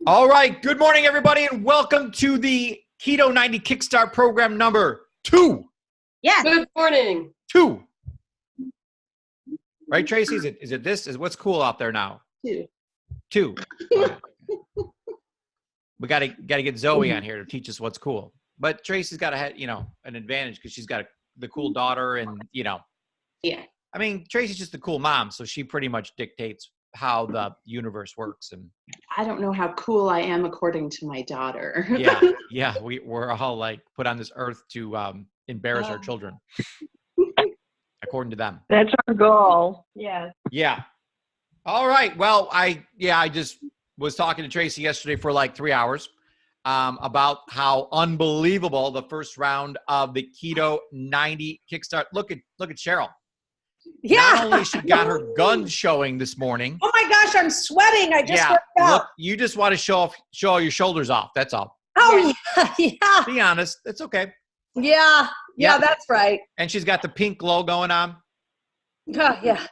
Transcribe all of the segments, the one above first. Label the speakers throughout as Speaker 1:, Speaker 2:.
Speaker 1: All right. Good morning, everybody, and welcome to the Keto90 Kickstart program number 2.
Speaker 2: Yeah.
Speaker 3: Good morning.
Speaker 1: 2. Right, Tracy? Is it this? What's cool out there now?
Speaker 3: 2.
Speaker 1: 2. Okay. We got to get Zoe on here to teach us what's cool. But Tracy's got an advantage because she's got the cool daughter, and
Speaker 3: Yeah.
Speaker 1: I mean, Tracy's just a cool mom, so she pretty much dictates how the universe works. And
Speaker 2: I don't know how cool I am according to my daughter.
Speaker 1: yeah, we're all like put on this earth to embarrass our children, according to them.
Speaker 4: That's our goal. Yes.
Speaker 1: Yeah. All right. Well, I just was talking to Tracy yesterday for like 3 hours about how unbelievable the first round of the Keto90 Kickstart. Look at Cheryl.
Speaker 5: Yeah.
Speaker 1: Not only she got her guns showing this morning.
Speaker 5: Oh my gosh, I'm sweating. I just worked out.
Speaker 1: Look, you just want to show all your shoulders off. That's all.
Speaker 5: Oh yeah.
Speaker 1: Be honest. It's okay.
Speaker 5: Yeah, that's right.
Speaker 1: And she's got the pink glow going on.
Speaker 5: Oh, yeah.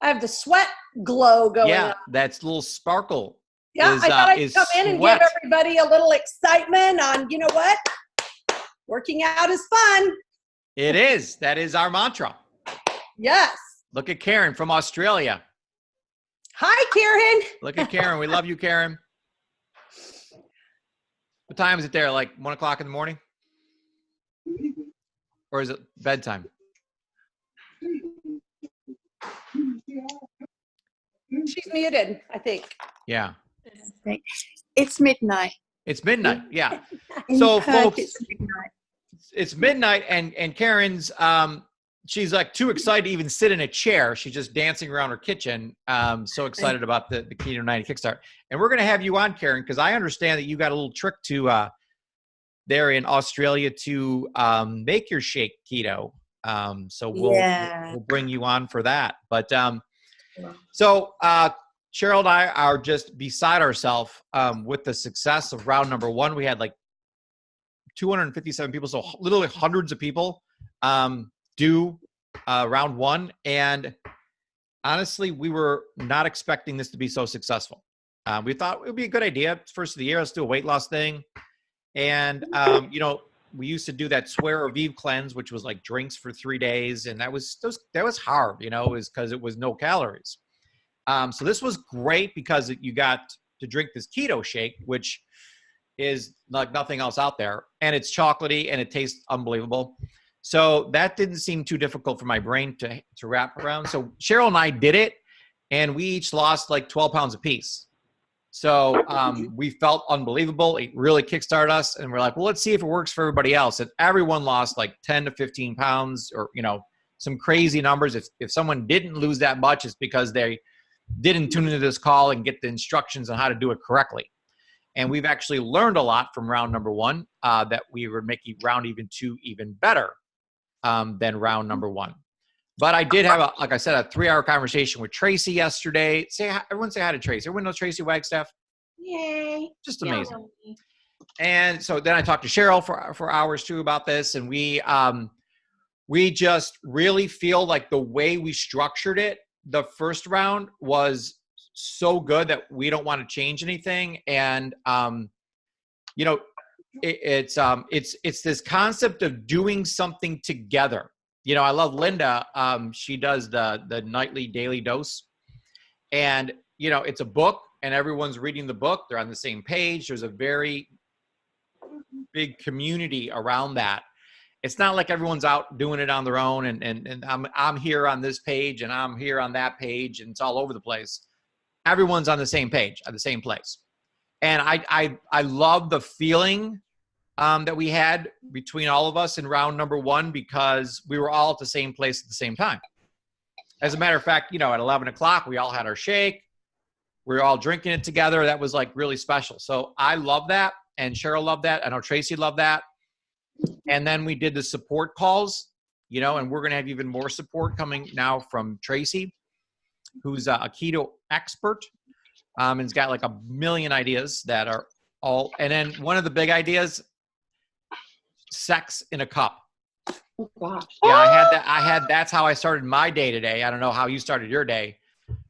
Speaker 5: I have the sweat glow going on.
Speaker 1: That's a little sparkle.
Speaker 5: Yeah, I thought I'd come in and give everybody a little excitement on, you know what? Working out is fun.
Speaker 1: It is. That is our mantra.
Speaker 5: Yes.
Speaker 1: Look at Karen from Australia.
Speaker 5: Hi, Karen.
Speaker 1: Look at Karen. We love you, Karen. What time is it there? Like 1 o'clock in the morning? Or is it bedtime?
Speaker 5: She's muted, I think.
Speaker 1: Yeah.
Speaker 4: It's midnight.
Speaker 1: It's midnight. Yeah. So folks,
Speaker 4: it's midnight.
Speaker 1: and Karen's she's like too excited to even sit in a chair. She's just dancing around her kitchen. So excited about the Keto90 Kickstart. And we're going to have you on, Karen, because I understand that you got a little trick to there in Australia to make your shake keto. So we'll bring you on for that. But so Cheryl and I are just beside ourselves with the success of round number 1. We had like 257 people, so literally hundreds of people do round 1. And honestly, we were not expecting this to be so successful. We thought it would be a good idea. It's first of the year. Let's do a weight loss thing. And, we used to do that Swear or Vive cleanse, which was like drinks for 3 days. And that was hard, is because it was no calories. So this was great because you got to drink this keto shake, which is like nothing else out there. And it's chocolatey and it tastes unbelievable. So that didn't seem too difficult for my brain to wrap around. So Cheryl and I did it, and we each lost like 12 pounds apiece. So we felt unbelievable. It really kickstarted us. And we're like, well, let's see if it works for everybody else. And everyone lost like 10 to 15 pounds or, some crazy numbers. If someone didn't lose that much, it's because they didn't tune into this call and get the instructions on how to do it correctly. And we've actually learned a lot from round number 1 that we were making round 2 even better than round number 1. But I did have, like I said, a 3-hour conversation with Tracy yesterday. Everyone say hi to Tracy. Everyone knows Tracy Wagstaff?
Speaker 2: Yay.
Speaker 1: Just amazing. And so then I talked to Cheryl for hours too about this. And we just really feel like the way we structured it, the first round was so good that we don't want to change anything. And, it's this concept of doing something together. I love Linda. She does the nightly daily dose, and it's a book, and everyone's reading the book. They're on the same page. There's a very big community around that. It's not like everyone's out doing it on their own, and I'm here on this page and I'm here on that page, and it's all over the place. Everyone's on the same page at the same place, and I love the feeling that we had between all of us in round number 1 because we were all at the same place at the same time. As a matter of fact, at 11 o'clock, we all had our shake. We were all drinking it together. That was like really special. So I love that. And Cheryl loved that. I know Tracy loved that. And then we did the support calls, and we're going to have even more support coming now from Tracy, who's a keto expert. And has got like a million ideas that are all, and then one of the big ideas, sex in a cup.
Speaker 2: Oh gosh.
Speaker 1: Yeah, that's how I started my day today. I don't know how you started your day,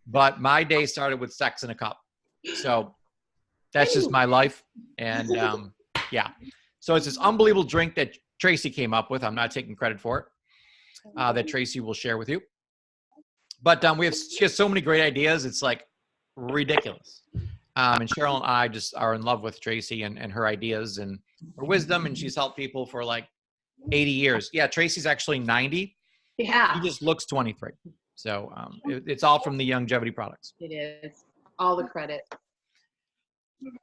Speaker 1: but my day started with sex in a cup. So That's just my life. And yeah. So it's this unbelievable drink that Tracy came up with. I'm not taking credit for it. That Tracy will share with you. But she has so many great ideas. It's like ridiculous. And Cheryl and I just are in love with Tracy and her ideas and her wisdom. And she's helped people for like 80 years. Yeah, Tracy's actually 90.
Speaker 2: Yeah.
Speaker 1: He just looks 23. So it's all from the longevity products.
Speaker 2: It is. All the credit.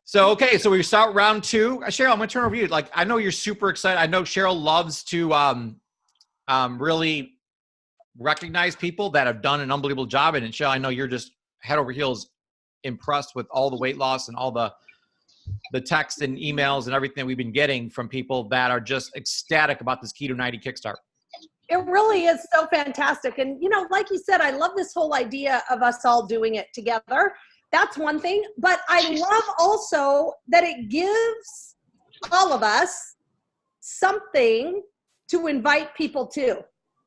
Speaker 1: So, okay. So we start round 2. Cheryl, I'm going to turn over to you. Like, I know you're super excited. I know Cheryl loves to really recognize people that have done an unbelievable job. And Cheryl, I know you're just head over heels impressed with all the weight loss and all the texts and emails and everything that we've been getting from people that are just ecstatic about this Keto90 Kickstart.
Speaker 5: It really is so fantastic. And, you know, like you said, I love this whole idea of us all doing it together. That's one thing. But I love also that it gives all of us something to invite people to.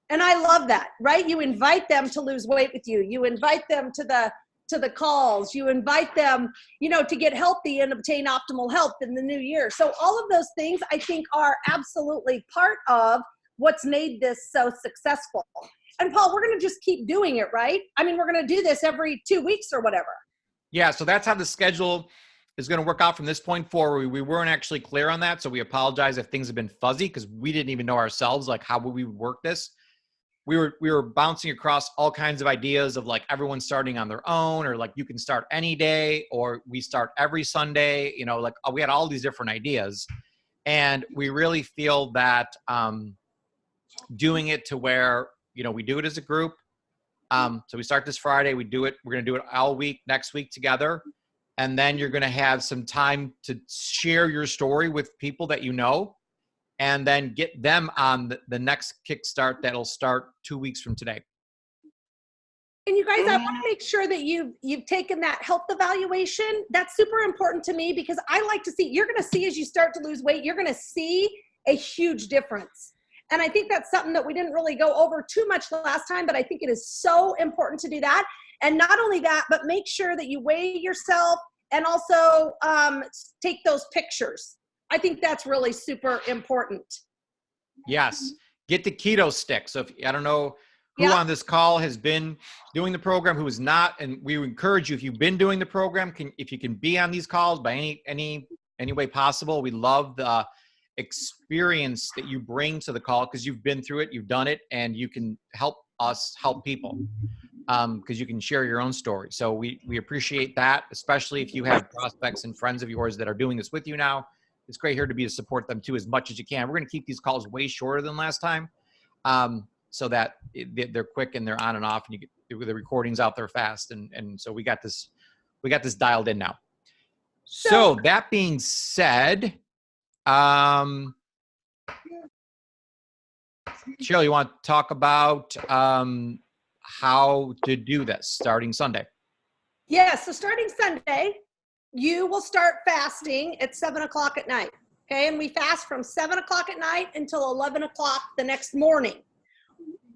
Speaker 5: And I love that, right? You invite them to lose weight with you. You invite them to the calls. You invite them, you know, to get healthy and obtain optimal health in the new year. So all of those things I think are absolutely part of what's made this so successful. And Paul, we're going to just keep doing it, right? I mean, we're going to do this every 2 weeks or whatever. Yeah.
Speaker 1: So that's how the schedule is going to work out from this point forward. We weren't actually clear on that. So we apologize if things have been fuzzy because we didn't even know ourselves, like how we would work this. We were bouncing across all kinds of ideas of like everyone starting on their own, or like you can start any day, or we start every Sunday, you know, like we had all these different ideas. And we really feel that doing it to where, you know, we do it as a group. So we start this Friday, we're going to do it all week, next week together. And then you're going to have some time to share your story with people that you know, and then get them on the next Kickstart that'll start 2 weeks from today.
Speaker 5: And you guys, I want to make sure that you've taken that health evaluation. That's super important to me because I like to see, you're going to see as you start to lose weight, you're going to see a huge difference. And I think that's something that we didn't really go over too much last time, but I think it is so important to do that. And not only that, but make sure that you weigh yourself and also take those pictures. I think that's really super important.
Speaker 1: Yes. Get the keto stick. So I don't know who on this call has been doing the program, who is not. And we encourage you, if you've been doing the program, if you can be on these calls by any way possible. We love the experience that you bring to the call because you've been through it, you've done it, and you can help us help people because you can share your own story. So we appreciate that, especially if you have prospects and friends of yours that are doing this with you now. It's great here to be to support them too as much as you can. We're going to keep these calls way shorter than last time so that they're quick and they're on and off, and you get the recordings out there fast. And so we got this dialed in now. So that being said, Cheryl, you want to talk about how to do this starting Sunday?
Speaker 5: Yeah, so starting Sunday, you will start fasting at 7 o'clock at night. Okay, and we fast from 7 o'clock at night until 11 o'clock the next morning,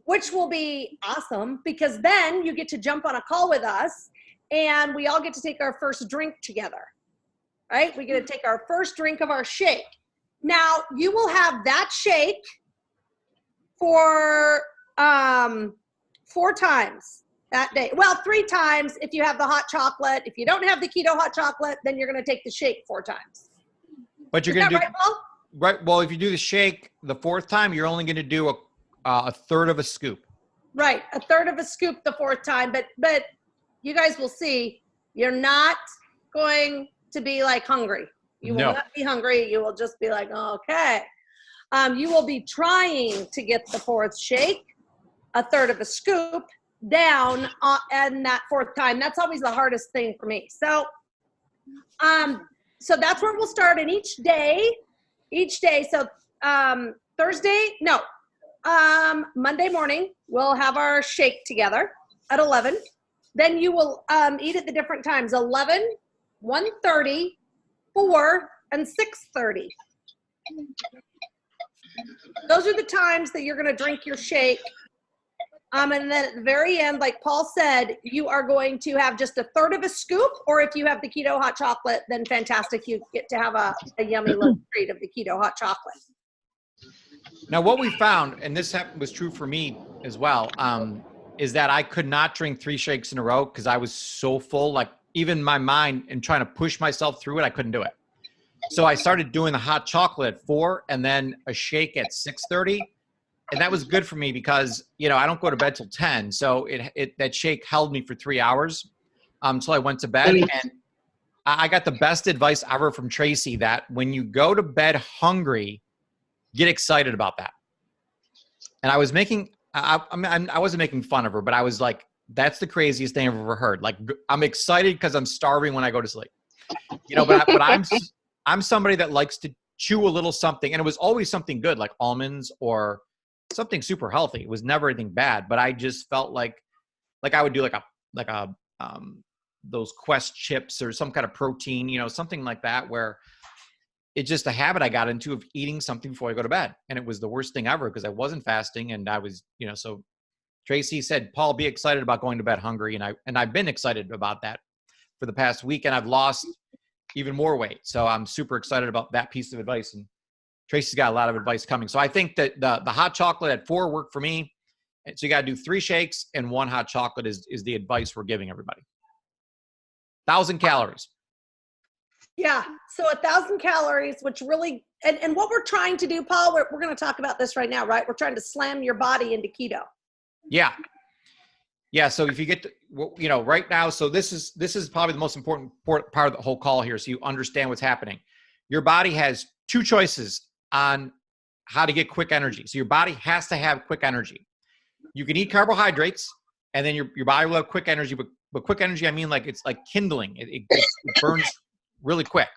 Speaker 5: which will be awesome because then you get to jump on a call with us and we all get to take our first drink together, right? We get to take our first drink of our shake. Now, you will have that shake for 4 times that day. Well, 3 times if you have the hot chocolate. If you don't have the keto hot chocolate, then you're going to take the shake 4 times.
Speaker 1: But you're going to do right, Paul? Right. Well, if you do the shake the 4th time, you're only going to do a third of a scoop.
Speaker 5: Right, a third of a scoop the 4th time. But you guys will see, you're not going to be like hungry. You will not be hungry. You will just be like, okay. You will be trying to get the 4th shake, a third of a scoop, down and that 4th time. That's always the hardest thing for me. So so that's where we'll start. And each day, so Monday morning, we'll have our shake together at 11. Then you will eat at the different times, 11, 1:30, 4, and 6:30. Those are the times that you're going to drink your shake And then at the very end, like Paul said, you are going to have just a third of a scoop, or if you have the keto hot chocolate, then fantastic. You get to have a yummy little treat of the keto hot chocolate.
Speaker 1: Now, what we found, and this was true for me as well, is that I could not drink 3 shakes in a row because I was so full, like even my mind and trying to push myself through it, I couldn't do it. So I started doing the hot chocolate at 4 and then a shake at 6:30. And that was good for me because, you know, I don't go to bed till 10. So that shake held me for 3 hours until I went to bed. And I got the best advice ever from Tracy that when you go to bed hungry, get excited about that. And I was making, I wasn't making fun of her, but I was like, that's the craziest thing I've ever heard. Like, I'm excited because I'm starving when I go to sleep. You know, but I'm somebody that likes to chew a little something. And it was always something good, like almonds or something super healthy. It was never anything bad, but I just felt like I would do those Quest chips or some kind of protein, you know, something like that, where it's just a habit I got into of eating something before I go to bed. And it was the worst thing ever because I wasn't fasting and I was, you know, so Tracy said, Paul, be excited about going to bed hungry. And I've been excited about that for the past week, and I've lost even more weight. So I'm super excited about that piece of advice. And Tracy's got a lot of advice coming. So I think that the hot chocolate at 4 worked for me. And so you got to do 3 shakes and 1 hot chocolate is the advice we're giving everybody. 1,000 calories.
Speaker 5: Yeah. So 1,000 calories, which really, and what we're trying to do, Paul, we're going to talk about this right now, right? We're trying to slam your body into keto.
Speaker 1: Yeah. Yeah. So if you get to, you know, right now, so this is probably the most important part of the whole call here. So you understand what's happening. Your body has 2 choices on how to get quick energy. So your body has to have quick energy. You can eat carbohydrates and then your body will have quick energy, but quick energy, I mean, like it's like kindling. It burns really quick.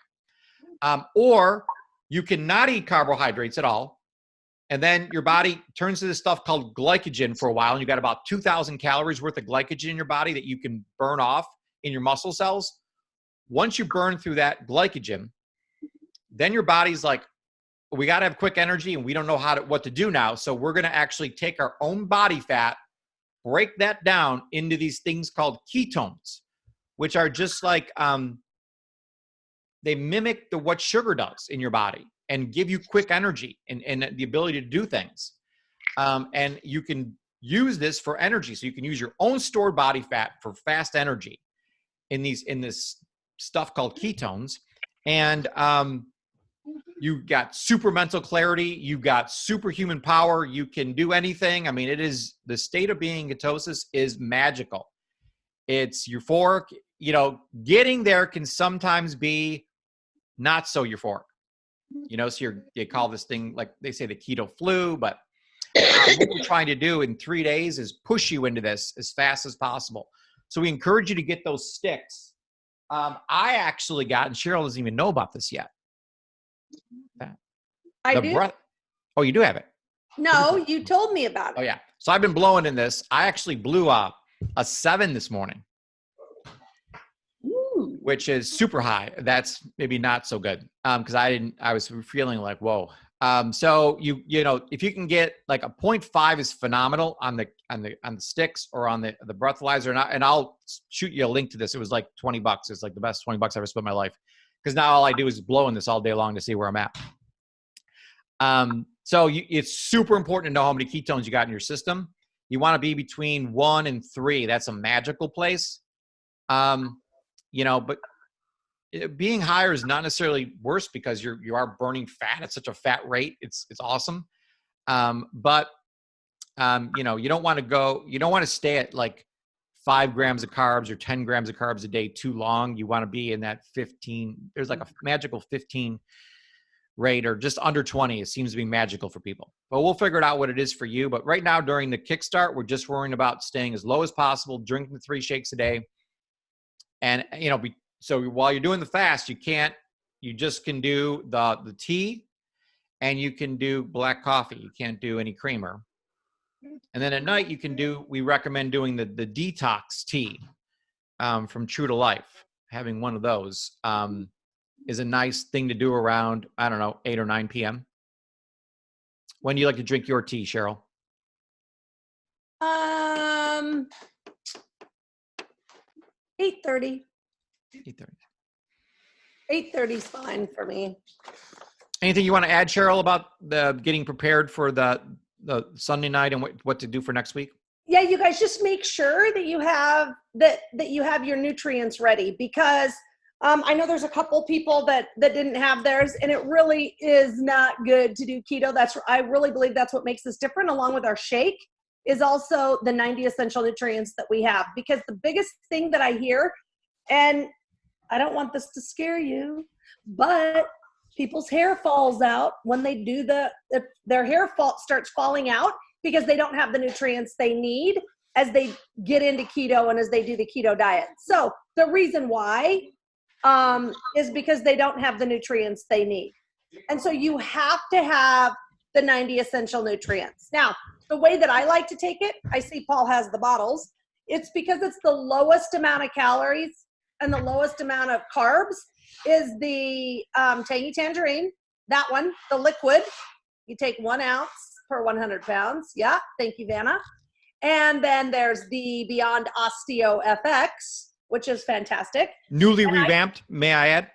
Speaker 1: Or you can not eat carbohydrates at all. And then your body turns to this stuff called glycogen for a while. And you got about 2,000 calories worth of glycogen in your body that you can burn off in your muscle cells. Once you burn through that glycogen, then your body's like, we got to have quick energy and we don't know what to do now. So we're going to actually take our own body fat, break that down into these things called ketones, which are just like, they mimic what sugar does in your body and give you quick energy and the ability to do things. And you can use this for energy. So you can use your own stored body fat for fast energy in this stuff called ketones. And, you got super mental clarity. You got superhuman power. You can do anything. I mean, it is the state of being ketosis is magical. It's euphoric. You know, getting there can sometimes be not so euphoric. You know, so they call this thing, like they say, the keto flu. But what we're trying to do in 3 days is push you into this as fast as possible. So we encourage you to get those sticks. I actually got, and Cheryl doesn't even know about this yet.
Speaker 5: I do.
Speaker 1: Oh, you do have it?
Speaker 5: No, you told me about it.
Speaker 1: Oh, yeah. So I've been blowing in this. I actually blew a 7 this morning, which is super high. That's maybe not so good because I was feeling like, whoa. So you know, if you can get like a 0.5 is phenomenal on the sticks or on the breathalyzer, and I'll shoot you a link to this. It was like $20. It's like the best $20 I've ever spent in my life because now all I do is blow in this all day long to see where I'm at. So it's super important to know how many ketones you got in your system. You want to be between 1 and 3. That's a magical place. You know, but being higher is not necessarily worse because you are burning fat at such a fat rate. It's awesome. But you know, you don't want to stay at like 5 grams of carbs or 10 grams of carbs a day too long. You want to be in that 15. There's like a magical 15 rate, or just under 20. It seems to be magical for people, but we'll figure it out what it is for you. But right now during the Kickstart, we're just worrying about staying as low as possible, drinking the 3 shakes a day. And, you know, so while you're doing the fast, you just can do the tea and you can do black coffee. You can't do any creamer. And then at night we recommend doing the detox tea from True to Life. Having one of those is a nice thing to do around, I don't know, 8 or 9 p.m. When do you like to drink your tea, Cheryl?
Speaker 5: 8:30.
Speaker 1: 8:30.
Speaker 5: 8:30 is fine for me.
Speaker 1: Anything you want to add, Cheryl, about the getting prepared for the Sunday night and what to do for next week?
Speaker 5: Yeah, you guys just make sure that you have that you have your nutrients ready, because I know there's a couple people that didn't have theirs, and it really is not good to do keto. I really believe that's what makes this different, along with our shake, is also the 90 essential nutrients that we have. Because the biggest thing that I hear, and I don't want this to scare you, but people's hair falls out when they do their hair starts falling out because they don't have the nutrients they need as they get into keto and as they do the keto diet. So the reason why is because they don't have the nutrients they need. And so you have to have the 90 essential nutrients. Now, the way that I like to take it, I see Paul has the bottles. It's because it's the lowest amount of calories and the lowest amount of carbs is the Tangy Tangerine, that one, the liquid. You take 1 ounce per 100 pounds. Yeah, thank you, Vanna. And then there's the Beyond Osteo FX, which is fantastic.
Speaker 1: Newly revamped, may I add?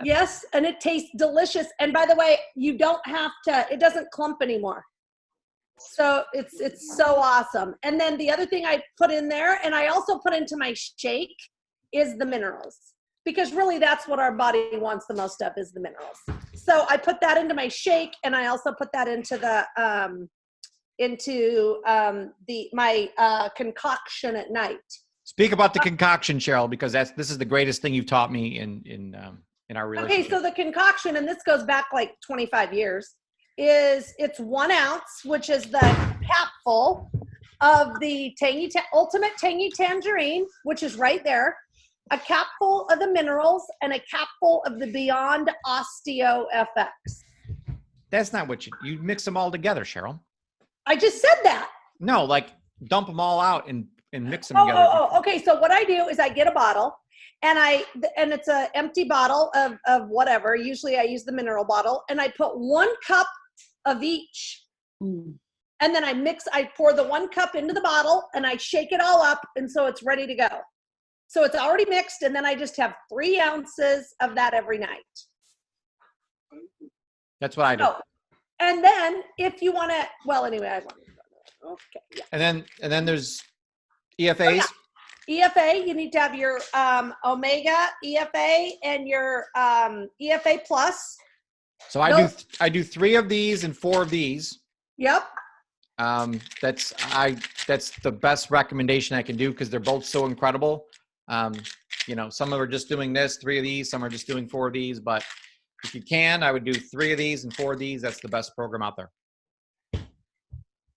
Speaker 5: Yes, and it tastes delicious. And by the way, you don't have to, it doesn't clump anymore. So it's so awesome. And then the other thing I put in there, and I also put into my shake, is the minerals. Because really that's what our body wants the most of, is the minerals. So I put that into my shake, and I also put that into my concoction at night.
Speaker 1: Speak about the concoction, Cheryl, because this is the greatest thing you've taught me in our relationship.
Speaker 5: Okay, so the concoction, and this goes back like 25 years, it's 1 ounce, which is the capful of the Ultimate Tangy Tangerine, which is right there, a capful of the minerals, and a capful of the Beyond Osteo FX.
Speaker 1: That's not what you mix them all together, Cheryl.
Speaker 5: I just said that.
Speaker 1: No, like dump them all out and mix them together.
Speaker 5: Okay. So what I do is I get a bottle, and it's an empty bottle of whatever. Usually I use the mineral bottle, and I put 1 cup of each. And then I pour the 1 cup into the bottle, and I shake it all up, and so it's ready to go. So it's already mixed, and then I just have 3 ounces of that every night.
Speaker 1: That's what I do.
Speaker 5: Oh, and then if you want to, well, anyway, I want to. Okay. Yeah.
Speaker 1: And then there's EFAs.
Speaker 5: Oh, yeah. EFA, you need to have your Omega EFA and your EFA Plus.
Speaker 1: So I do 3 of these and 4 of these.
Speaker 5: Yep.
Speaker 1: That's the best recommendation I can do, because they're both so incredible. Some are just doing this, 3 of these, some are just doing 4 of these, but if you can, I would do 3 of these and 4 of these. That's the best program out there.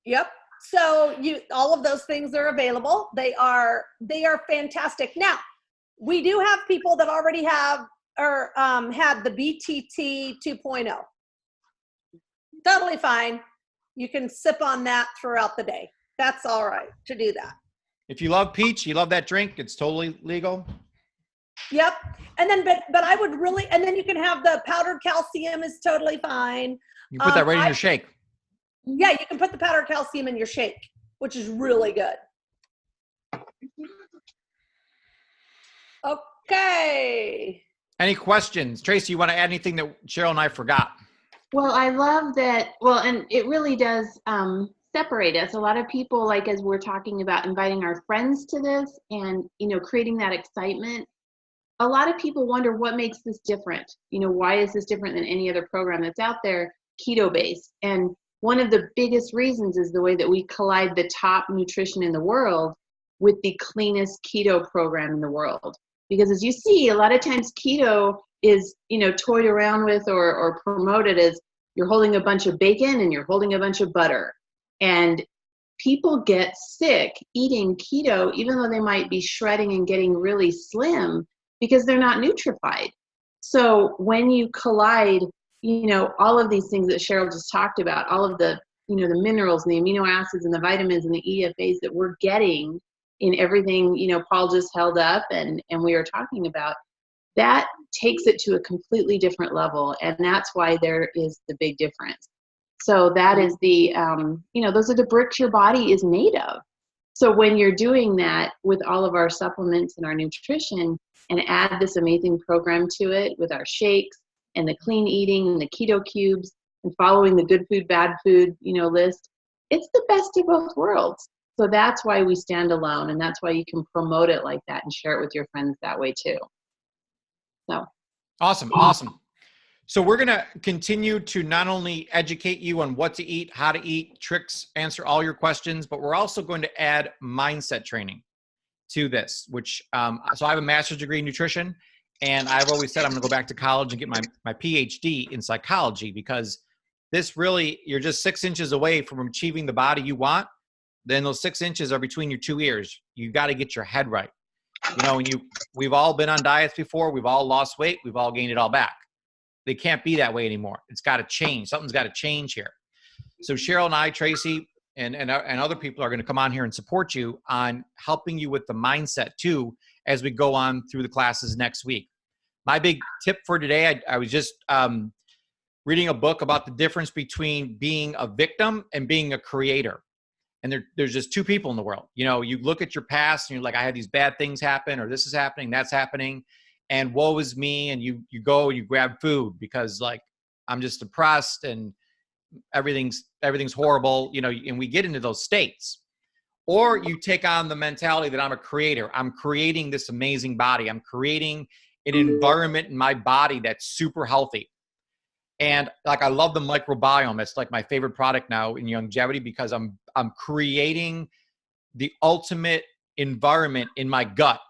Speaker 5: Yep. So all of those things are available. They are fantastic. Now, we do have people that already have or had the BTT 2.0. Totally fine. You can sip on that throughout the day. That's all right to do that.
Speaker 1: If you love peach, you love that drink, it's totally legal.
Speaker 5: Yep. And then, but I would really, and then you can have the powdered calcium is totally fine.
Speaker 1: You can put that right in your shake.
Speaker 5: Yeah, you can put the powdered calcium in your shake, which is really good. Okay.
Speaker 1: Any questions? Tracy, you want to add anything that Cheryl and I forgot?
Speaker 2: Well, I love that. Well, and it really does separate us. A lot of people, like as we're talking about inviting our friends to this and, creating that excitement, a lot of people wonder what makes this different. Why is this different than any other program that's out there, keto-based? And one of the biggest reasons is the way that we collide the top nutrition in the world with the cleanest keto program in the world. Because as you see, a lot of times keto is, toyed around with or promoted as you're holding a bunch of bacon and you're holding a bunch of butter. And people get sick eating keto, even though they might be shredding and getting really slim, because they're not nutrified. So when you collide, all of these things that Cheryl just talked about, all of the, the minerals and the amino acids and the vitamins and the EFAs that we're getting in everything, Paul just held up and we were talking about, that takes it to a completely different level. And that's why there is the big difference. So that is the, those are the bricks your body is made of. So when you're doing that with all of our supplements and our nutrition and add this amazing program to it with our shakes and the clean eating and the keto cubes and following the good food, bad food, list, it's the best of both worlds. So that's why we stand alone, and that's why you can promote it like that and share it with your friends that way too. So
Speaker 1: Awesome. So we're going to continue to not only educate you on what to eat, how to eat, tricks, answer all your questions, but we're also going to add mindset training to this, which, so I have a master's degree in nutrition, and I've always said I'm going to go back to college and get my PhD in psychology, because this really, you're just 6 inches away from achieving the body you want. Then those 6 inches are between your 2 ears. You got to get your head right. We've all been on diets before. We've all lost weight. We've all gained it all back. They can't be that way anymore. It's got to change. Something's got to change here. So Cheryl and I, Tracy, and other people are going to come on here and support you on helping you with the mindset too, as we go on through the classes next week. My big tip for today, I was just reading a book about the difference between being a victim and being a creator. And there's just two people in the world. You look at your past and you're like, I had these bad things happen, or this is happening, that's happening, and woe is me. And you go and you grab food because like, I'm just depressed and everything's horrible, and we get into those states. Or you take on the mentality that I'm a creator. I'm creating this amazing body. I'm creating an environment in my body that's super healthy. And like, I love the microbiome. It's like my favorite product now in longevity, because I'm creating the ultimate environment in my gut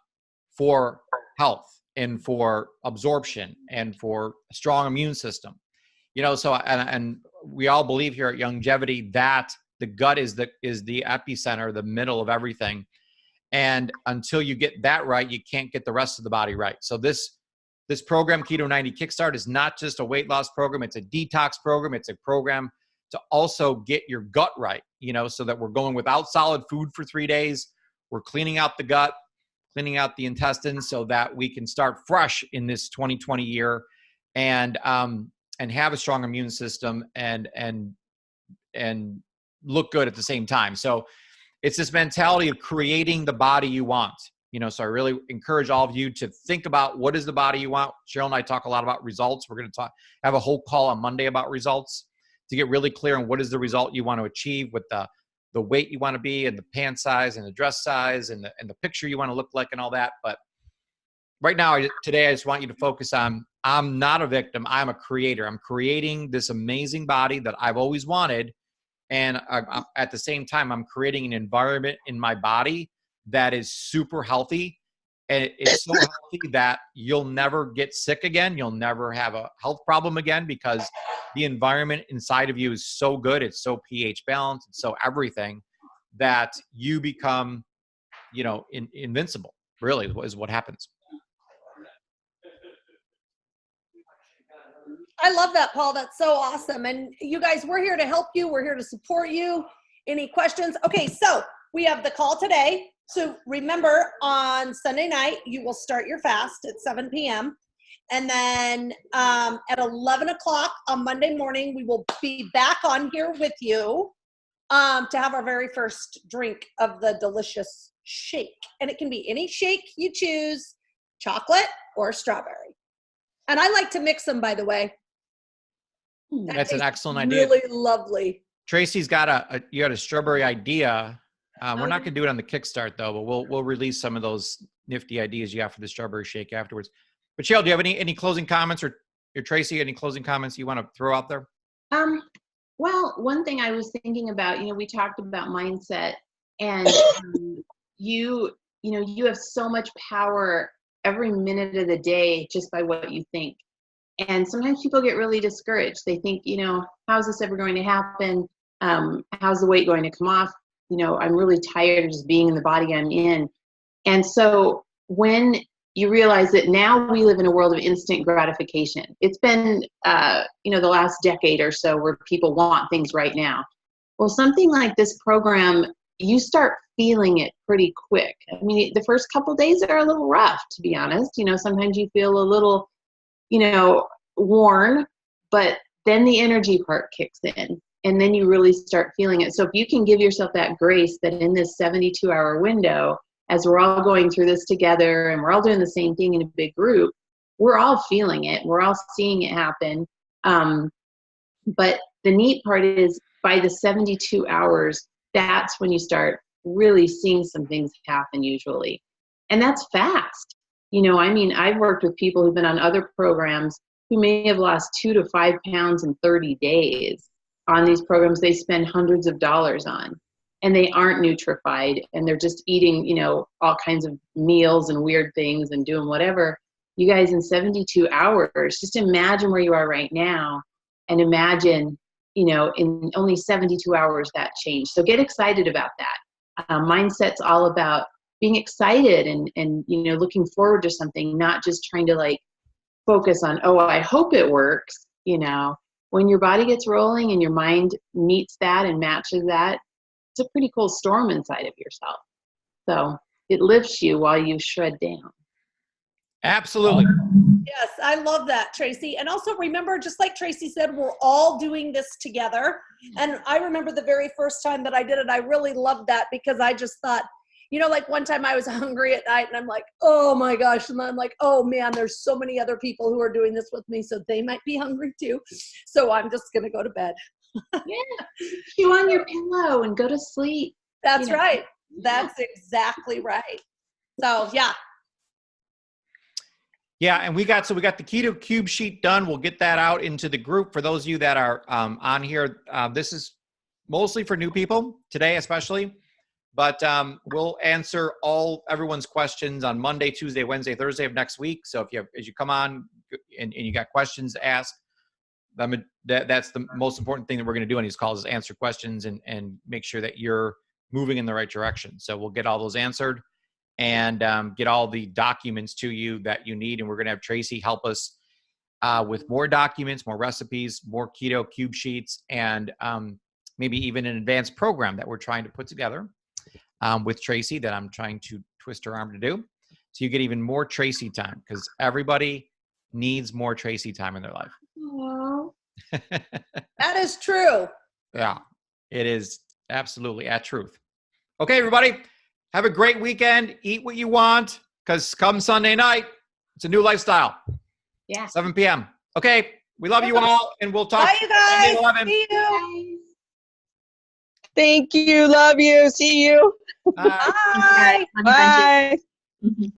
Speaker 1: for health and for absorption and for a strong immune system. So, and we all believe here at Longevity that the gut is the epicenter, the middle of everything. And until you get that right, you can't get the rest of the body right. So this program, Keto90 Kickstart, is not just a weight loss program. It's a detox program. It's a program to also get your gut right, so that we're going without solid food for 3 days. We're cleaning out the gut, cleaning out the intestines, so that we can start fresh in this 2020 year and have a strong immune system and look good at the same time. So it's this mentality of creating the body you want. So I really encourage all of you to think about what is the body you want. Cheryl and I talk a lot about results. We're going to have a whole call on Monday about results to get really clear on what is the result you want to achieve with the weight you want to be and the pant size and the dress size and the picture you want to look like and all that. But right now, today, I just want you to focus on, I'm not a victim. I'm a creator. I'm creating this amazing body that I've always wanted. And at the same time, I'm creating an environment in my body that is super healthy. And it's so healthy that you'll never get sick again. You'll never have a health problem again, because the environment inside of you is so good. It's so pH balanced. It's so everything that you become, invincible, really, is what happens.
Speaker 5: I love that, Paul. That's so awesome. And you guys, we're here to help you. We're here to support you. Any questions? Okay, so we have the call today. So remember, on Sunday night, you will start your fast at 7 p.m. And then at 11 o'clock on Monday morning, we will be back on here with you to have our very first drink of the delicious shake. And it can be any shake you choose, chocolate or strawberry. And I like to mix them, by the way.
Speaker 1: That's an excellent idea.
Speaker 5: Really lovely.
Speaker 1: Tracy's got you got a strawberry idea. We're not going to do it on the Kickstart though, but we'll release some of those nifty ideas you got for the strawberry shake afterwards. But Cheryl, do you have any closing comments, or Tracy, any closing comments you want to throw out there?
Speaker 2: Well, one thing I was thinking about, we talked about mindset, and you have so much power every minute of the day just by what you think. And sometimes people get really discouraged. They think, how's this ever going to happen? How's the weight going to come off? I'm really tired of just being in the body I'm in. And so when you realize that now we live in a world of instant gratification, it's been, the last decade or so where people want things right now. Well, something like this program, you start feeling it pretty quick. I mean, the first couple days are a little rough, to be honest. Sometimes you feel a little, worn, but then the energy part kicks in. And then you really start feeling it. So if you can give yourself that grace that in this 72-hour window, as we're all going through this together and we're all doing the same thing in a big group, we're all feeling it. We're all seeing it happen. But the neat part is by the 72 hours, that's when you start really seeing some things happen usually. And that's fast. You know, I mean, I've worked with people who've been on other programs who may have lost 2 to 5 pounds in 30 days on these programs they spend hundreds of dollars on. And they aren't nutrified and they're just eating, you know, all kinds of meals and weird things and doing whatever. You guys, in 72 hours, just imagine where you are right now and imagine, you know, in only 72 hours that change. So get excited about that. Mindset's all about being excited and, you know, looking forward to something, not just trying to like focus on, oh, I hope it works. You know, when your body gets rolling and your mind meets that and matches that, it's a pretty cool storm inside of yourself. So it lifts you while you shred down.
Speaker 1: Absolutely.
Speaker 5: Yes, I love that, Tracy. And also remember, just like Tracy said, we're all doing this together. And I remember the very first time that I did it, I really loved that because I just thought, you know, like one time I was hungry at night and I'm like, oh my gosh. And I'm like, oh man, there's so many other people who are doing this with me. So they might be hungry too. So I'm just going to go to bed.
Speaker 2: Yeah, chew on your pillow and go to sleep.
Speaker 5: That's
Speaker 2: You know.
Speaker 5: right. That's exactly right. So yeah.
Speaker 1: Yeah, and we got the Keto Cube sheet done. We'll get that out into the group for those of you that are on here. This is mostly for new people today, especially. But we'll answer everyone's questions on Monday, Tuesday, Wednesday, Thursday of next week. So as you come on and you got questions to ask, that's the most important thing that we're going to do on these calls is answer questions and make sure that you're moving in the right direction. So we'll get all those answered and get all the documents to you that you need. And we're going to have Tracy help us with more documents, more recipes, more Keto Cube sheets, and maybe even an advanced program that we're trying to put together with Tracy that I'm trying to twist her arm to do. So you get even more Tracy time because everybody needs more Tracy time in their life.
Speaker 2: Aww.
Speaker 5: That is true.
Speaker 1: Yeah, it is absolutely a truth. Okay, everybody, have a great weekend. Eat what you want because come Sunday night, it's a new lifestyle.
Speaker 2: Yeah.
Speaker 1: 7 p.m. Okay, we love you all, and we'll talk.
Speaker 5: Bye, you guys.
Speaker 1: Sunday 11.
Speaker 5: See you.
Speaker 4: Thank you. Love you. See you.
Speaker 1: Bye.
Speaker 5: Bye.
Speaker 4: Bye.